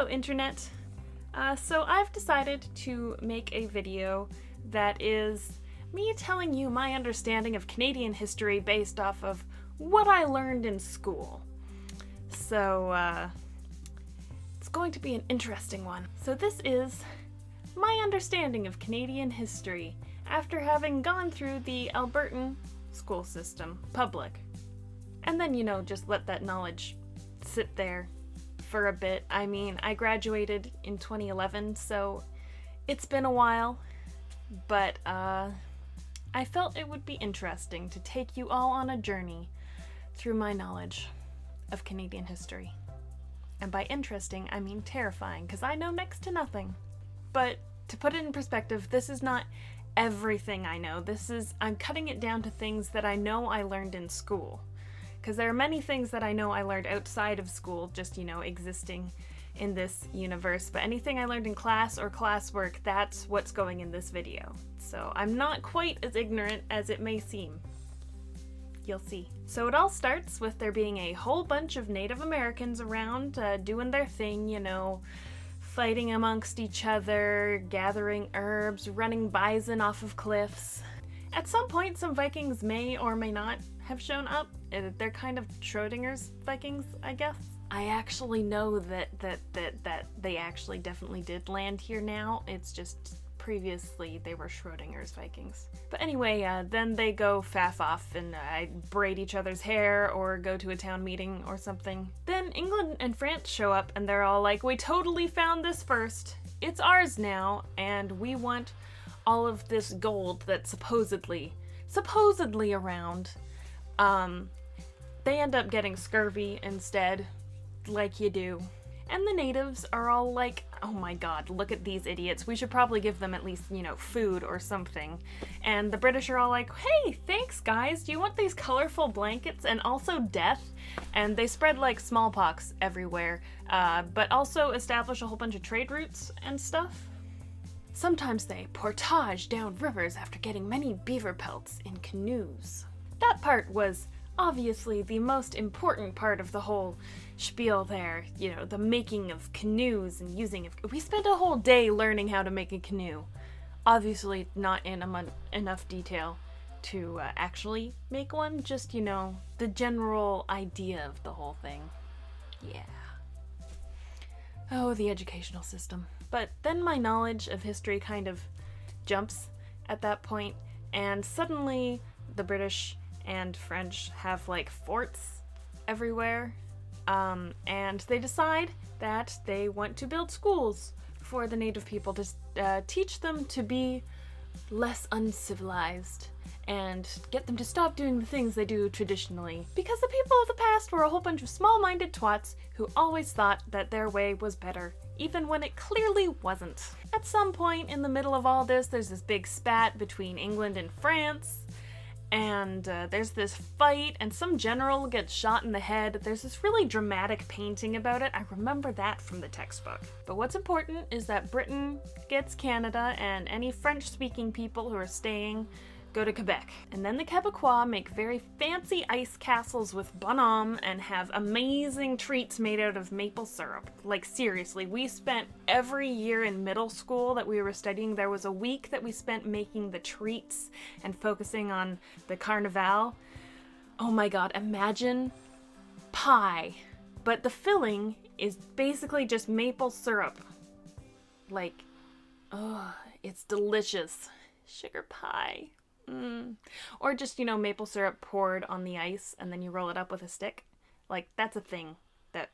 Hello, Internet! So I've decided to make a video that is me telling you my understanding of Canadian history based off of what I learned in school. So, it's going to be an interesting one. So this is my understanding of Canadian history after having gone through the Albertan school system, public. And then, just let that knowledge sit there for a bit. I mean, I graduated in 2011, so it's been a while, but I felt it would be interesting to take you all on a journey through my knowledge of Canadian history. And by interesting, I mean terrifying, because I know next to nothing. But to put it in perspective, this is not everything I know. I'm cutting it down to things that I know I learned in school. Because there are many things that I know I learned outside of school, just, existing in this universe. But anything I learned in class or classwork, that's what's going in this video. So I'm not quite as ignorant as it may seem. You'll see. So it all starts with there being a whole bunch of Native Americans around doing their thing, fighting amongst each other, gathering herbs, running bison off of cliffs. At some point, some Vikings may or may not have shown up. They're kind of Schrodinger's Vikings, I guess. I actually know that they actually definitely did land here now. It's just previously they were Schrodinger's Vikings. But anyway, then they go faff off and braid each other's hair or go to a town meeting or something. Then England and France show up and they're all like, we totally found this first. It's ours now, and we want all of this gold that's supposedly around. They end up getting scurvy instead, like you do. And the natives are all like, oh my god, look at these idiots. We should probably give them at least, food or something. And the British are all like, hey, thanks guys, do you want these colorful blankets and also death? And they spread like smallpox everywhere, but also establish a whole bunch of trade routes and stuff. Sometimes they portage down rivers after getting many beaver pelts in canoes. That part was obviously the most important part of the whole spiel there, the making of canoes and using of... We spent a whole day learning how to make a canoe. Obviously not in enough detail to actually make one, just, the general idea of the whole thing. Yeah. Oh, the educational system. But then my knowledge of history kind of jumps at that point, and suddenly the British and French have like forts everywhere, and they decide that they want to build schools for the native people to teach them to be less uncivilized and get them to stop doing the things they do traditionally, because the people of the past were a whole bunch of small-minded twats who always thought that their way was better, even when it clearly wasn't. At some point in the middle of all this, there's this big spat between England and France, and there's this fight, and some general gets shot in the head. There's this really dramatic painting about it. I remember that from the textbook. But what's important is that Britain gets Canada, and any French-speaking people who are staying go to Quebec. And then the Quebecois make very fancy ice castles with bonhomme and have amazing treats made out of maple syrup. Like seriously, we spent every year in middle school that we were studying, there was a week that we spent making the treats and focusing on the carnival. Oh my god, imagine pie, but the filling is basically just maple syrup. Like, oh, it's delicious. Sugar pie. Or just, maple syrup poured on the ice and then you roll it up with a stick. Like, that's a thing that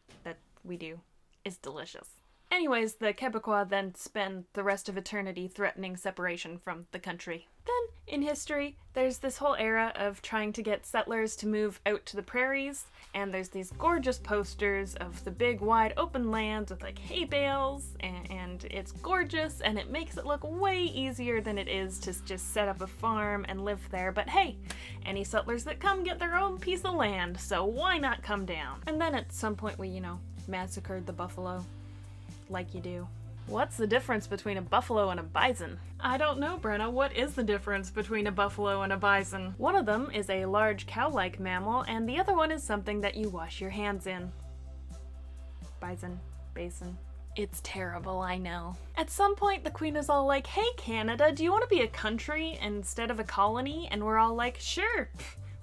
we do. It's delicious. Anyways, the Quebecois then spend the rest of eternity threatening separation from the country. Then, in history, there's this whole era of trying to get settlers to move out to the prairies, and there's these gorgeous posters of the big wide open lands with like hay bales, and it's gorgeous, and it makes it look way easier than it is to just set up a farm and live there. But hey, any settlers that come get their own piece of land, so why not come down? And then at some point we, massacred the buffalo. Like you do. What's the difference between a buffalo and a bison? I don't know, Brenna. What is the difference between a buffalo and a bison? One of them is a large cow-like mammal, and the other one is something that you wash your hands in. Bison. Basin. It's terrible, I know. At some point, the Queen is all like, hey Canada, do you want to be a country instead of a colony? And we're all like, sure,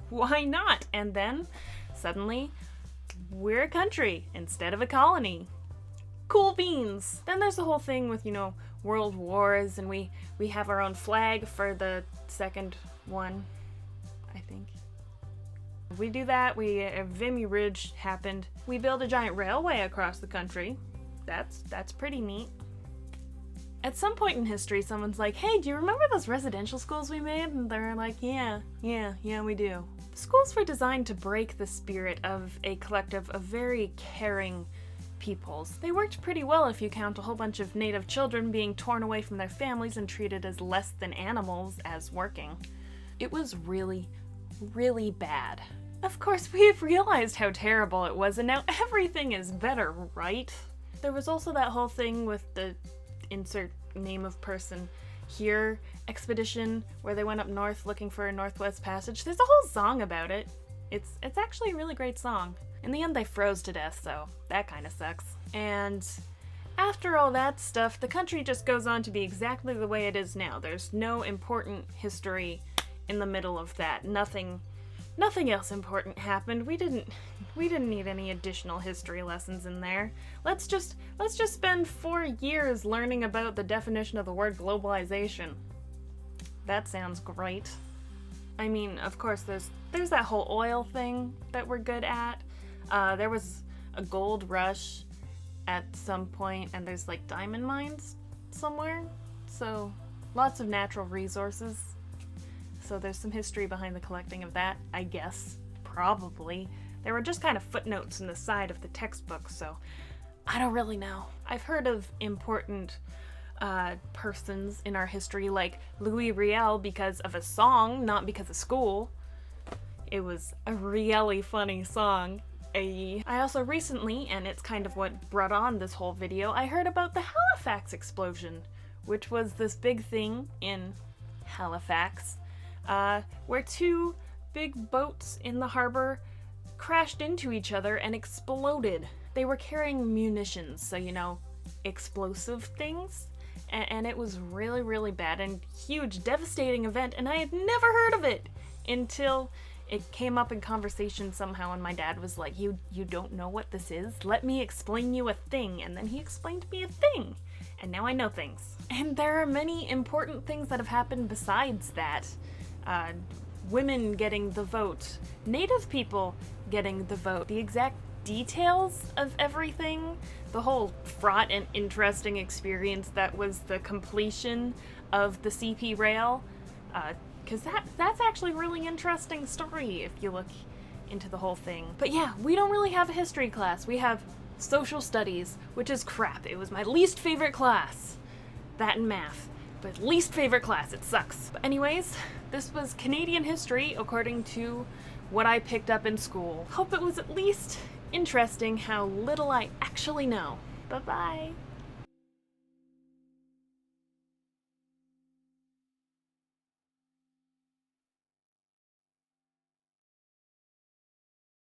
why not? And then, suddenly, we're a country instead of a colony. Cool beans! Then there's the whole thing with, world wars, and we have our own flag for the second one, I think. We do that, Vimy Ridge happened. We build a giant railway across the country. That's pretty neat. At some point in history, someone's like, hey, do you remember those residential schools we made? And they're like, yeah, we do. The schools were designed to break the spirit of a collective of very caring peoples. They worked pretty well if you count a whole bunch of native children being torn away from their families and treated as less than animals as working. It was really, really bad. Of course, we've realized how terrible it was, and now everything is better, right? There was also that whole thing with the insert name of person here expedition where they went up north looking for a Northwest Passage. There's a whole song about it. It's actually a really great song. In the end, they froze to death, so that kind of sucks. And after all that stuff, the country just goes on to be exactly the way it is now. There's no important history in the middle of that. Nothing else important happened. We didn't need any additional history lessons in there. Let's just spend 4 years learning about the definition of the word globalization. That sounds great. I mean, of course, there's that whole oil thing that we're good at. There was a gold rush at some point, and there's like diamond mines somewhere. So lots of natural resources. So there's some history behind the collecting of that, I guess. Probably. There were just kind of footnotes in the side of the textbook, so I don't really know. I've heard of important persons in our history like Louis Riel because of a song, not because of school. It was a really funny song. I also recently, and it's kind of what brought on this whole video, I heard about the Halifax Explosion, which was this big thing in Halifax, where 2 big boats in the harbor crashed into each other and exploded. They were carrying munitions, so explosive things, and it was really, really bad and huge, devastating event, and I had never heard of it until it came up in conversation somehow, and my dad was like, you don't know what this is? Let me explain you a thing. And then he explained to me a thing, and now I know things. And there are many important things that have happened besides that. Women getting the vote, Native people getting the vote, the exact details of everything, the whole fraught and interesting experience that was the completion of the CP rail, because that's actually a really interesting story if you look into the whole thing. But yeah, we don't really have a history class. We have social studies, which is crap. It was my least favorite class. That and math. But least favorite class, it sucks. But anyways, this was Canadian history according to what I picked up in school. Hope it was at least interesting how little I actually know. Bye-bye.